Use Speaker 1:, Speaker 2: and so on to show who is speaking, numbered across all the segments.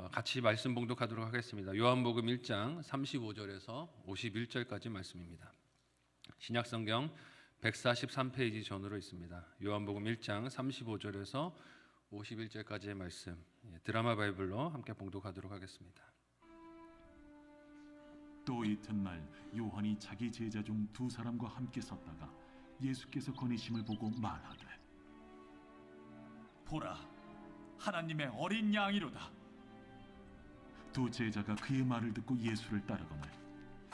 Speaker 1: 같이 말씀 봉독하도록 하겠습니다. 요한복음 1장 35절에서 51절까지 말씀입니다. 신약성경 143페이지 전으로 있습니다. 요한복음 1장 35절에서 51절까지의 말씀, 드라마 바이블로 함께 봉독하도록 하겠습니다.
Speaker 2: 또 이튿날 요한이 자기 제자 중 두 사람과 함께 섰다가 예수께서 거니심을 보고 말하되,
Speaker 3: 보라, 하나님의 어린 양이로다.
Speaker 2: 두 제자가 그의 말을 듣고 예수를 따르거늘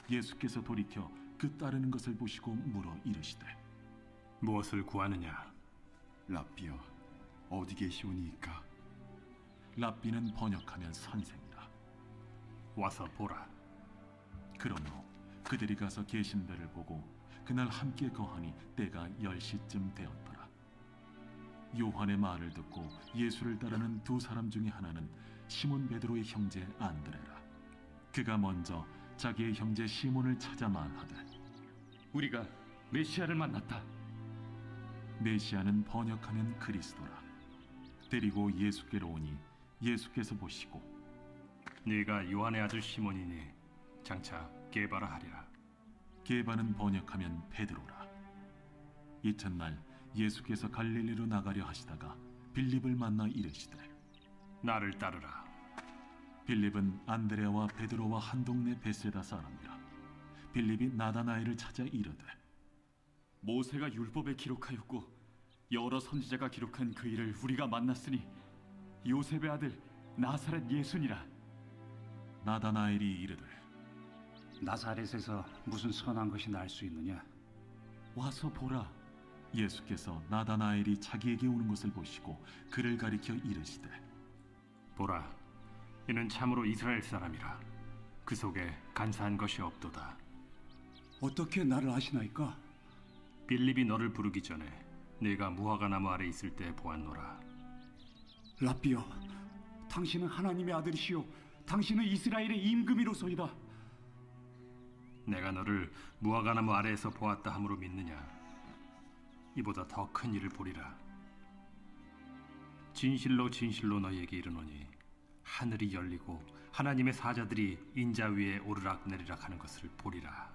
Speaker 2: 예수께서 돌이켜 그 따르는 것을 보시고 물어 이르시되,
Speaker 4: 무엇을 구하느냐?
Speaker 5: 랍비여, 어디 계시오니이까?
Speaker 2: 랍비는 번역하면 선생이라.
Speaker 4: 와서 보라.
Speaker 2: 그러므로 그들이 가서 계신 데를 보고 그날 함께 거하니 때가 10시쯤 되었더라. 요한의 말을 듣고 예수를 따르는 두 사람 중에 하나는 시몬 베드로의 형제 안드레라. 그가 먼저 자기의 형제 시몬을 찾아 말하되,
Speaker 3: 우리가 메시아를 만났다.
Speaker 2: 메시아는 번역하면 그리스도라. 데리고 예수께로 오니 예수께서 보시고,
Speaker 4: 네가 요한의 아들 시몬이니 장차 게바라 하리라.
Speaker 2: 게바는 번역하면 베드로라. 이튿날 예수께서 갈릴리로 나가려 하시다가 빌립을 만나 이르시되,
Speaker 4: 나를 따르라.
Speaker 2: 빌립은 안드레와 베드로와 한 동네 베세다 사람이라. 빌립이 나다나엘을 찾아 이르되,
Speaker 3: 모세가 율법에 기록하였고 여러 선지자가 기록한 그 일을 우리가 만났으니 요셉의 아들 나사렛 예수니라.
Speaker 2: 나다나엘이 이르되,
Speaker 6: 나사렛에서 무슨 선한 것이 날 수 있느냐?
Speaker 2: 와서 보라. 예수께서 나다나엘이 자기에게 오는 것을 보시고 그를 가리켜 이르시되,
Speaker 4: 보라, 이는 참으로 이스라엘 사람이라. 그 속에 간사한 것이 없도다.
Speaker 6: 어떻게 나를 아시나이까?
Speaker 4: 빌립이 너를 부르기 전에 네가 무화과 나무 아래 있을 때 보았노라.
Speaker 6: 랍비여, 당신은 하나님의 아들이시오, 당신은 이스라엘의 임금이로소이다.
Speaker 4: 내가 너를 무화과 나무 아래에서 보았다 함으로 믿느냐? 이보다 더 큰 일을 보리라. 진실로 진실로 너희에게 이르노니 하늘이 열리고 하나님의 사자들이 인자 위에 오르락 내리락 하는 것을 보리라.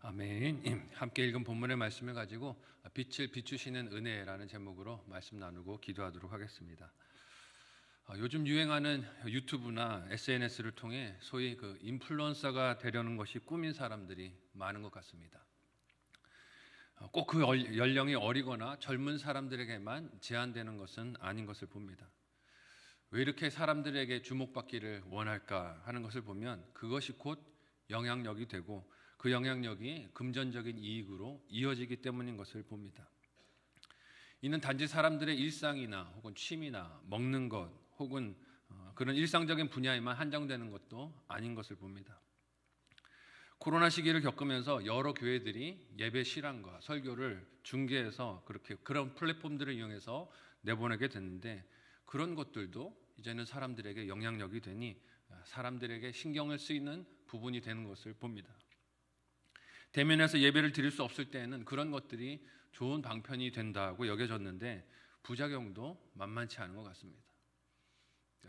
Speaker 1: 아멘. 함께 읽은 본문의 말씀을 가지고 빛을 비추시는 은혜라는 제목으로 말씀 나누고 기도하도록 하겠습니다. 요즘 유행하는 유튜브나 SNS를 통해 소위 그 인플루언서가 되려는 것이 꿈인 사람들이 많은 것 같습니다. 꼭 그 연령이 어리거나 젊은 사람들에게만 제한되는 것은 아닌 것을 봅니다. 왜 이렇게 사람들에게 주목받기를 원할까 하는 것을 보면 그것이 곧 영향력이 되고 그 영향력이 금전적인 이익으로 이어지기 때문인 것을 봅니다. 이는 단지 사람들의 일상이나 혹은 취미나 먹는 것 혹은 그런 일상적인 분야에만 한정되는 것도 아닌 것을 봅니다. 코로나 시기를 겪으면서 여러 교회들이 예배 실황과 설교를 중계해서 그런 플랫폼들을 이용해서 내보내게 됐는데 그런 것들도 이제는 사람들에게 영향력이 되니 사람들에게 신경을 쓰이는 부분이 되는 것을 봅니다. 대면에서 예배를 드릴 수 없을 때에는 그런 것들이 좋은 방편이 된다고 여겨졌는데 부작용도 만만치 않은 것 같습니다.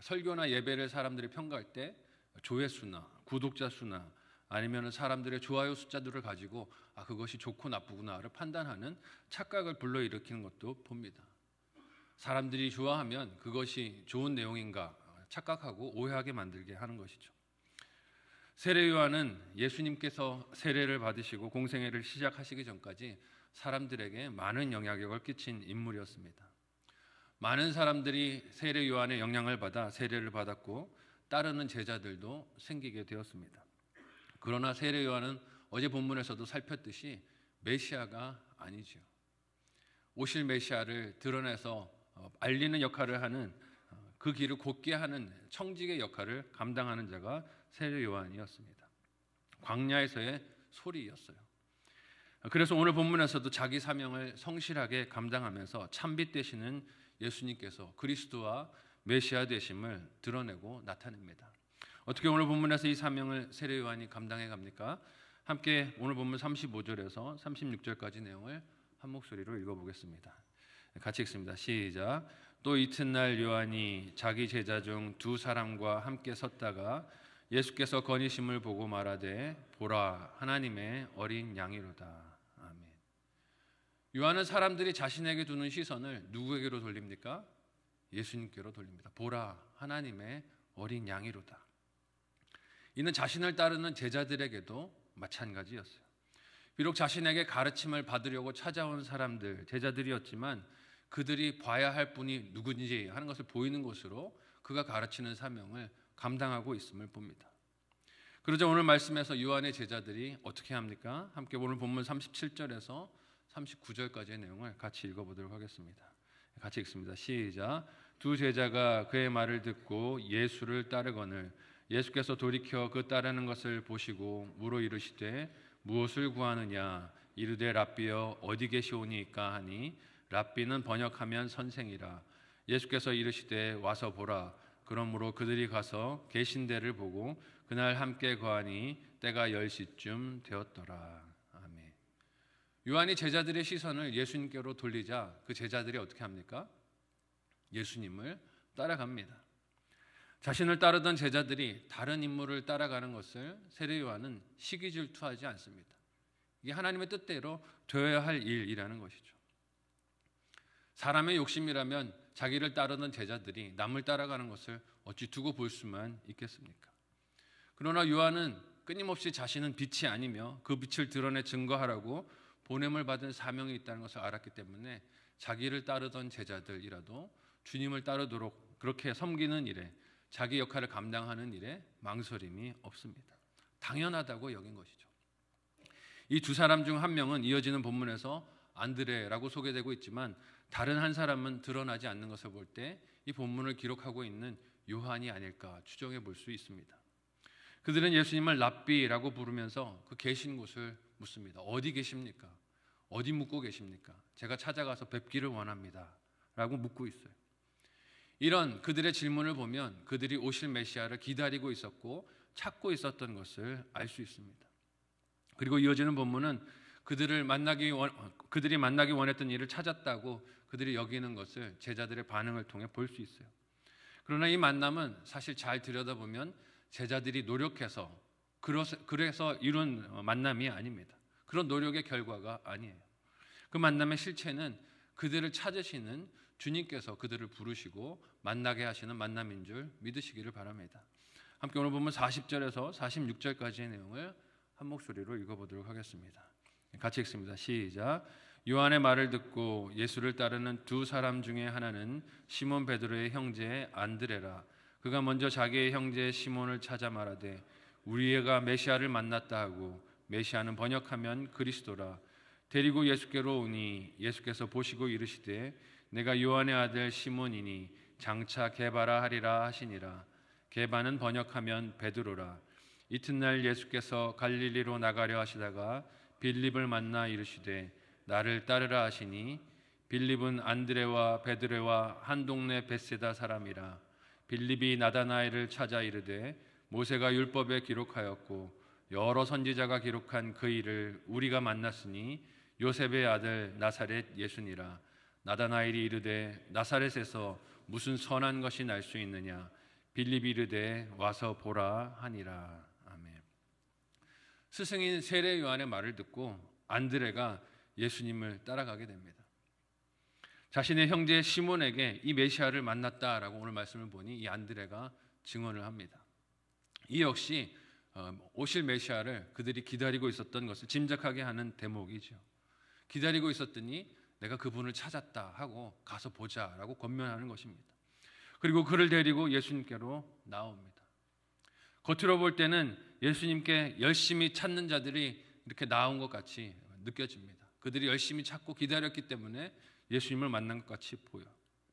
Speaker 1: 설교나 예배를 사람들이 평가할 때 조회수나 구독자 수나 아니면 사람들의 좋아요 숫자들을 가지고 그것이 좋고 나쁘구나를 판단하는 착각을 불러일으키는 것도 봅니다. 사람들이 좋아하면 그것이 좋은 내용인가 착각하고 오해하게 만들게 하는 것이죠. 세례 요한은 예수님께서 세례를 받으시고 공생애를 시작하시기 전까지 사람들에게 많은 영향력을 끼친 인물이었습니다. 많은 사람들이 세례 요한의 영향을 받아 세례를 받았고 따르는 제자들도 생기게 되었습니다. 그러나 세례 요한은 어제 본문에서도 살폈듯이 메시아가 아니죠. 오실 메시아를 드러내서 알리는 역할을 하는 그 길을 곧게 하는 청직의 역할을 감당하는 자가 세례 요한이었습니다. 광야에서의 소리였어요. 그래서 오늘 본문에서도 자기 사명을 성실하게 감당하면서 참빛 되시는 예수님께서 그리스도와 메시아 되심을 드러내고 나타냅니다. 어떻게 오늘 본문에서 이 사명을 세례 요한이 감당해 갑니까? 함께 오늘 본문 35절에서 36절까지 내용을 한 목소리로 읽어보겠습니다. 같이 읽습니다. 시작. 또 이튿날 요한이 자기 제자 중 두 사람과 함께 섰다가 예수께서 거니심을 보고 말하되 보라 하나님의 어린 양이로다. 아멘. 요한은 사람들이 자신에게 두는 시선을 누구에게로 돌립니까? 예수님께로 돌립니다. 보라 하나님의 어린 양이로다. 이는 자신을 따르는 제자들에게도 마찬가지였어요. 비록 자신에게 가르침을 받으려고 찾아온 사람들, 제자들이었지만 그들이 봐야 할 분이 누군지 하는 것을 보이는 것으로 그가 가르치는 사명을 감당하고 있음을 봅니다. 그러자 오늘 말씀에서 요한의 제자들이 어떻게 합니까? 함께 오늘 본문 37절에서 39절까지의 내용을 같이 읽어보도록 하겠습니다. 같이 읽습니다. 시작. 두 제자가 그의 말을 듣고 예수를 따르거늘 예수께서 돌이켜 그 따르는 것을 보시고 물어 이르시되 무엇을 구하느냐? 이르되 랍비여 어디 계시오니이까 하니 랍비는 번역하면 선생이라. 예수께서 이르시되 와서 보라. 그러므로 그들이 가서 계신 데를 보고 그날 함께 거하니 때가 10시쯤 되었더라. 아멘. 요한이 제자들의 시선을 예수님께로 돌리자 그 제자들이 어떻게 합니까? 예수님을 따라갑니다. 자신을 따르던 제자들이 다른 인물을 따라가는 것을 세례 요한은 시기 질투하지 않습니다. 이게 하나님의 뜻대로 되어야 할 일이라는 것이죠. 사람의 욕심이라면 자기를 따르던 제자들이 남을 따라가는 것을 어찌 두고 볼 수만 있겠습니까? 그러나 요한은 끊임없이 자신은 빛이 아니며 그 빛을 드러내 증거하라고 보냄을 받은 사명이 있다는 것을 알았기 때문에 자기를 따르던 제자들이라도 주님을 따르도록 그렇게 섬기는 일에 자기 역할을 감당하는 일에 망설임이 없습니다. 당연하다고 여긴 것이죠. 이 두 사람 중 한 명은 이어지는 본문에서 안드레라고 소개되고 있지만 다른 한 사람은 드러나지 않는 것을 볼 때 이 본문을 기록하고 있는 요한이 아닐까 추정해 볼 수 있습니다. 그들은 예수님을 랍비라고 부르면서 그 계신 곳을 묻습니다. 어디 계십니까? 어디 묵고 계십니까? 제가 찾아가서 뵙기를 원합니다 라고 묻고 있어요. 이런 그들의 질문을 보면 그들이 오실 메시아를 기다리고 있었고 찾고 있었던 것을 알 수 있습니다. 그리고 이어지는 본문은 그들이 만나기 원했던 일을 찾았다고 그들이 여기는 것을 제자들의 반응을 통해 볼 수 있어요. 그러나 이 만남은 사실 잘 들여다보면 제자들이 노력해서 그래서 이룬 만남이 아닙니다. 그런 노력의 결과가 아니에요. 그 만남의 실체는 그들을 찾으시는 주님께서 그들을 부르시고 만나게 하시는 만남인 줄 믿으시기를 바랍니다. 함께 오늘 보면 40절에서 46절까지의 내용을 한 목소리로 읽어보도록 하겠습니다. 같이 읽습니다. 시작. 요한의 말을 듣고 예수를 따르는 두 사람 중에 하나는 시몬 베드로의 형제 안드레라. 그가 먼저 자기의 형제 시몬을 찾아 말하되 우리가 메시아를 만났다 하고 메시아는 번역하면 그리스도라. 데리고 예수께로 오니 예수께서 보시고 이르시되 내가 요한의 아들 시몬이니 장차 게바라 하리라 하시니라. 게바는 번역하면 베드로라. 이튿날 예수께서 갈릴리로 나가려 하시다가 빌립을 만나 이르시되 나를 따르라 하시니 빌립은 안드레와 베드로와 한 동네 벳세다 사람이라. 빌립이 나다나엘을 찾아 이르되 모세가 율법에 기록하였고 여러 선지자가 기록한 그 일을 우리가 만났으니 요셉의 아들 나사렛 예수니라. 나다나엘이 이르되 나사렛에서 무슨 선한 것이 날 수 있느냐. 빌립이 이르되 와서 보라 하니라. 아멘. 스승인 세례 요한의 말을 듣고 안드레가 예수님을 따라가게 됩니다. 자신의 형제 시몬에게 이 메시아를 만났다라고 오늘 말씀을 보니 이 안드레가 증언을 합니다. 이 역시 오실 메시아를 그들이 기다리고 있었던 것을 짐작하게 하는 대목이죠. 기다리고 있었더니 내가 그분을 찾았다 하고 가서 보자라고 권면하는 것입니다. 그리고 그를 데리고 예수님께로 나옵니다. 겉으로 볼 때는 예수님께 열심히 찾는 자들이 이렇게 나온 것 같이 느껴집니다. 그들이 열심히 찾고 기다렸기 때문에 예수님을 만난 것 같이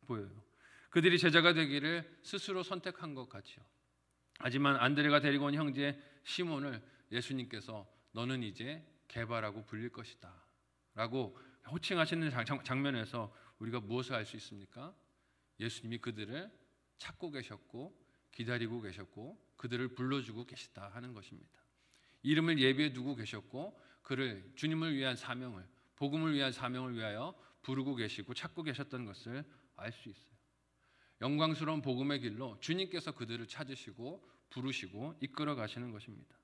Speaker 1: 보여요. 그들이 제자가 되기를 스스로 선택한 것 같이요. 하지만 안드레가 데리고 온 형제 시몬을 예수님께서 너는 이제 게바라고 불릴 것이다 라고 호칭하시는 장면에서 우리가 무엇을 알 수 있습니까? 예수님이 그들을 찾고 계셨고 기다리고 계셨고 그들을 불러주고 계시다 하는 것입니다. 이름을 예비해 두고 계셨고 그를 주님을 위한 사명을 복음을 위한 사명을 위하여 부르고 계시고 찾고 계셨던 것을 알 수 있어요. 영광스러운 복음의 길로 주님께서 그들을 찾으시고 부르시고 이끌어 가시는 것입니다.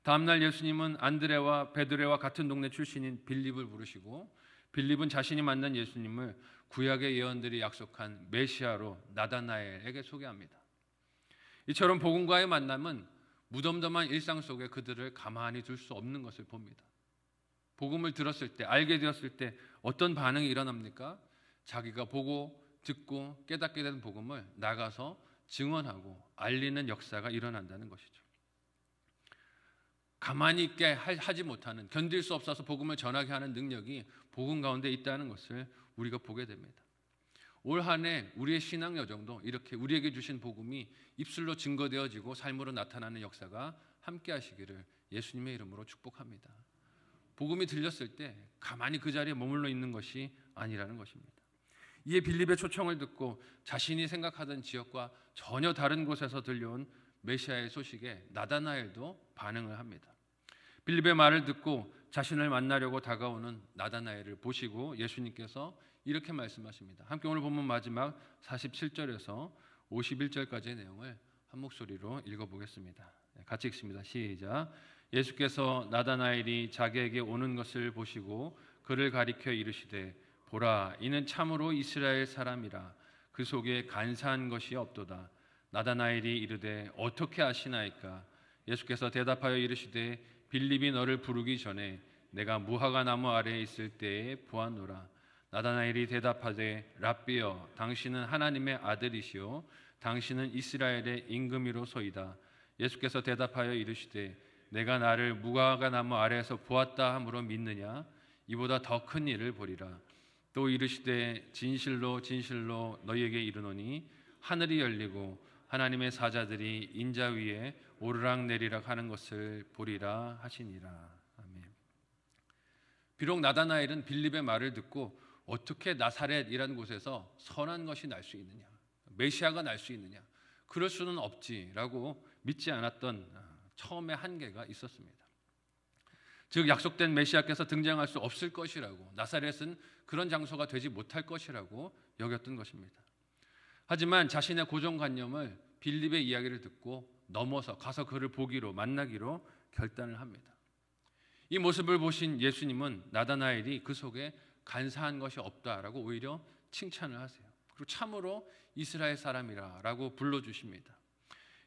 Speaker 1: 다음날 예수님은 안드레와 베드레와 같은 동네 출신인 빌립을 부르시고 빌립은 자신이 만난 예수님을 구약의 예언들이 약속한 메시아로 나다나엘에게 소개합니다. 이처럼 복음과의 만남은 무덤덤한 일상 속에 그들을 가만히 둘 수 없는 것을 봅니다. 복음을 들었을 때, 알게 되었을 때 어떤 반응이 일어납니까? 자기가 보고 듣고 깨닫게 된 복음을 나가서 증언하고 알리는 역사가 일어난다는 것이죠. 가만히 있게 하지 못하는, 견딜 수 없어서 복음을 전하게 하는 능력이 복음 가운데 있다는 것을 우리가 보게 됩니다. 올 한 해 우리의 신앙 여정도 이렇게 우리에게 주신 복음이 입술로 증거되어지고 삶으로 나타나는 역사가 함께 하시기를 예수님의 이름으로 축복합니다. 복음이 들렸을 때 가만히 그 자리에 머물러 있는 것이 아니라는 것입니다. 이에 빌립의 초청을 듣고 자신이 생각하던 지역과 전혀 다른 곳에서 들려온 메시아의 소식에 나다나엘도 반응을 합니다. 빌립의 말을 듣고 자신을 만나려고 다가오는 나다나엘을 보시고 예수님께서 이렇게 말씀하십니다. 함께 오늘 본문 마지막 47절에서 51절까지의 내용을 한 목소리로 읽어보겠습니다. 같이 읽습니다. 시작. 예수께서 나다나엘이 자기에게 오는 것을 보시고 그를 가리켜 이르시되 보라, 이는 참으로 이스라엘 사람이라. 그 속에 간사한 것이 없도다. 나다나엘이 이르되 어떻게 아시나이까? 예수께서 대답하여 이르시되 빌립이 너를 부르기 전에 내가 무화과 나무 아래에 있을 때에 보았노라. 나다나엘이 대답하되 랍비여, 당신은 하나님의 아들이시오 당신은 이스라엘의 임금이로소이다. 예수께서 대답하여 이르시되 내가 나를 무화과 나무 아래에서 보았다 함으로 믿느냐? 이보다 더 큰 일을 보리라. 또 이르시되 진실로 진실로 너희에게 이르노니 하늘이 열리고 하나님의 사자들이 인자 위에 오르락내리락 하는 것을 보리라 하시니라. 아멘. 비록 나다나엘은 빌립의 말을 듣고 어떻게 나사렛이라는 곳에서 선한 것이 날 수 있느냐, 메시아가 날 수 있느냐, 그럴 수는 없지라고 믿지 않았던 처음의 한계가 있었습니다. 즉 약속된 메시아께서 등장할 수 없을 것이라고, 나사렛은 그런 장소가 되지 못할 것이라고 여겼던 것입니다. 하지만 자신의 고정관념을 빌립의 이야기를 듣고 넘어서 가서 그를 보기로, 만나기로 결단을 합니다. 이 모습을 보신 예수님은 나다나엘이 그 속에 간사한 것이 없다라고 오히려 칭찬을 하세요. 그리고 참으로 이스라엘 사람이라고 불러주십니다.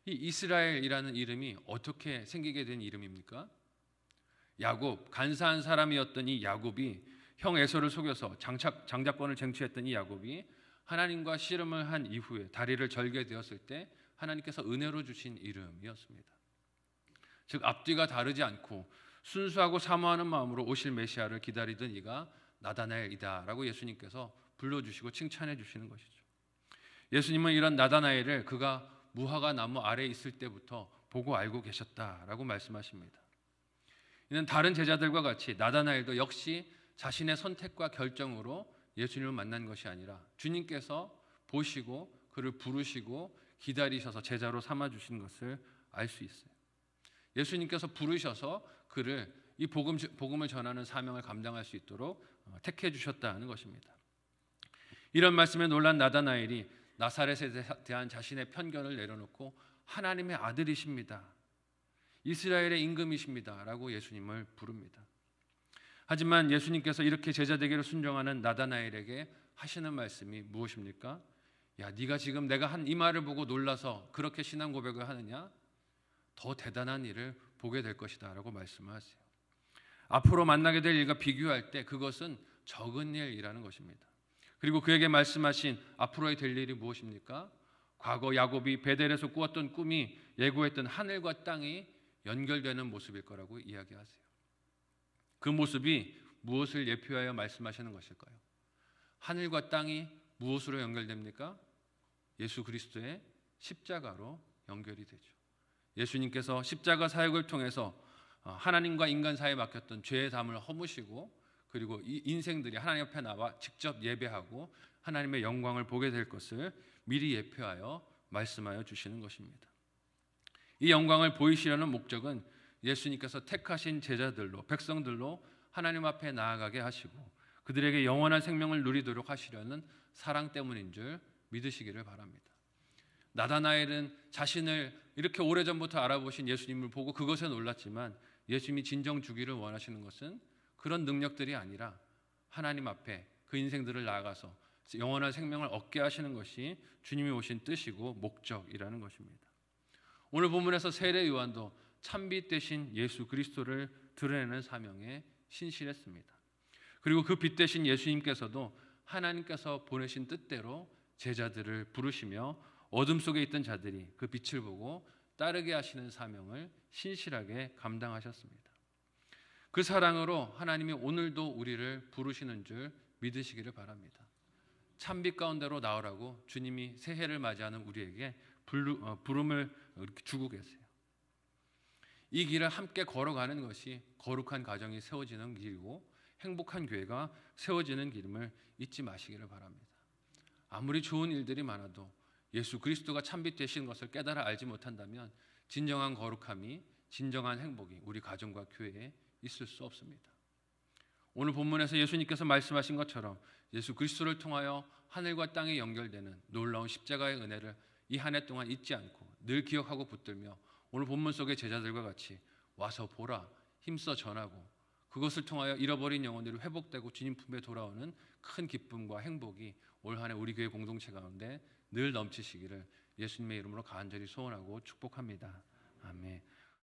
Speaker 1: 이 이스라엘이라는 이름이 어떻게 생기게 된 이름입니까? 야곱, 간사한 사람이었던 이 야곱이 형 에서를 속여서 장자권을 쟁취했던 이 야곱이 하나님과 씨름을 한 이후에 다리를 절게 되었을 때 하나님께서 은혜로 주신 이름이었습니다. 즉 앞뒤가 다르지 않고 순수하고 사모하는 마음으로 오실 메시아를 기다리던 이가 나다나엘이다라고 예수님께서 불러주시고 칭찬해 주시는 것이죠. 예수님은 이런 나다나엘을 그가 무화과 나무 아래에 있을 때부터 보고 알고 계셨다라고 말씀하십니다. 이는 다른 제자들과 같이 나다나엘도 역시 자신의 선택과 결정으로 예수님을 만난 것이 아니라 주님께서 보시고 그를 부르시고 기다리셔서 제자로 삼아주신 것을 알 수 있어요. 예수님께서 부르셔서 그를 이 복음을 전하는 사명을 감당할 수 있도록 택해 주셨다는 것입니다. 이런 말씀에 놀란 나다나엘이 나사렛에 대한 자신의 편견을 내려놓고 하나님의 아들이십니다, 이스라엘의 임금이십니다 라고 예수님을 부릅니다. 하지만 예수님께서 이렇게 제자되기를 순종하는 나다나엘에게 하시는 말씀이 무엇입니까? 야, 네가 지금 내가 한 이 말을 보고 놀라서 그렇게 신앙 고백을 하느냐? 더 대단한 일을 보게 될 것이다 라고 말씀을 하세요. 앞으로 만나게 될 일과 비교할 때 그것은 적은 일이라는 것입니다. 그리고 그에게 말씀하신 앞으로의 될 일이 무엇입니까? 과거 야곱이 베델에서 꾸었던 꿈이 예고했던 하늘과 땅이 연결되는 모습일 거라고 이야기하세요. 그 모습이 무엇을 예표하여 말씀하시는 것일까요? 하늘과 땅이 무엇으로 연결됩니까? 예수 그리스도의 십자가로 연결이 되죠. 예수님께서 십자가 사역을 통해서 하나님과 인간 사이에 막혔던 죄의 담을 허무시고 그리고 이 인생들이 하나님 앞에 나와 직접 예배하고 하나님의 영광을 보게 될 것을 미리 예표하여 말씀하여 주시는 것입니다. 이 영광을 보이시려는 목적은 예수님께서 택하신 제자들로, 백성들로 하나님 앞에 나아가게 하시고 그들에게 영원한 생명을 누리도록 하시려는 사랑 때문인 줄 믿으시기를 바랍니다. 나다나엘은 자신을 이렇게 오래전부터 알아보신 예수님을 보고 그것에 놀랐지만 예수님이 진정 주기를 원하시는 것은 그런 능력들이 아니라 하나님 앞에 그 인생들을 나아가서 영원한 생명을 얻게 하시는 것이 주님이 오신 뜻이고 목적이라는 것입니다. 오늘 본문에서 세례 요한도 참빛 대신 예수 그리스도를 드러내는 사명에 신실했습니다. 그리고 그 빛 대신 예수님께서도 하나님께서 보내신 뜻대로 제자들을 부르시며 어둠 속에 있던 자들이 그 빛을 보고 따르게 하시는 사명을 신실하게 감당하셨습니다. 그 사랑으로 하나님이 오늘도 우리를 부르시는 줄 믿으시기를 바랍니다. 참빛 가운데로 나오라고 주님이 새해를 맞이하는 우리에게 부름을 주고 계세요. 이 길을 함께 걸어가는 것이 거룩한 가정이 세워지는 길이고 행복한 교회가 세워지는 길임을 잊지 마시기를 바랍니다. 아무리 좋은 일들이 많아도 예수 그리스도가 참빛 되시는 것을 깨달아 알지 못한다면 진정한 거룩함이, 진정한 행복이 우리 가정과 교회에 있을 수 없습니다. 오늘 본문에서 예수님께서 말씀하신 것처럼 예수 그리스도를 통하여 하늘과 땅이 연결되는 놀라운 십자가의 은혜를 이 한 해 동안 잊지 않고 늘 기억하고 붙들며 오늘 본문 속의 제자들과 같이 와서 보라, 힘써 전하고 그것을 통하여 잃어버린 영혼들이 회복되고 주님 품에 돌아오는 큰 기쁨과 행복이 올 한 해 우리 교회 공동체 가운데 늘 넘치시기를 예수님의 이름으로 간절히 소원하고 축복합니다. 아멘.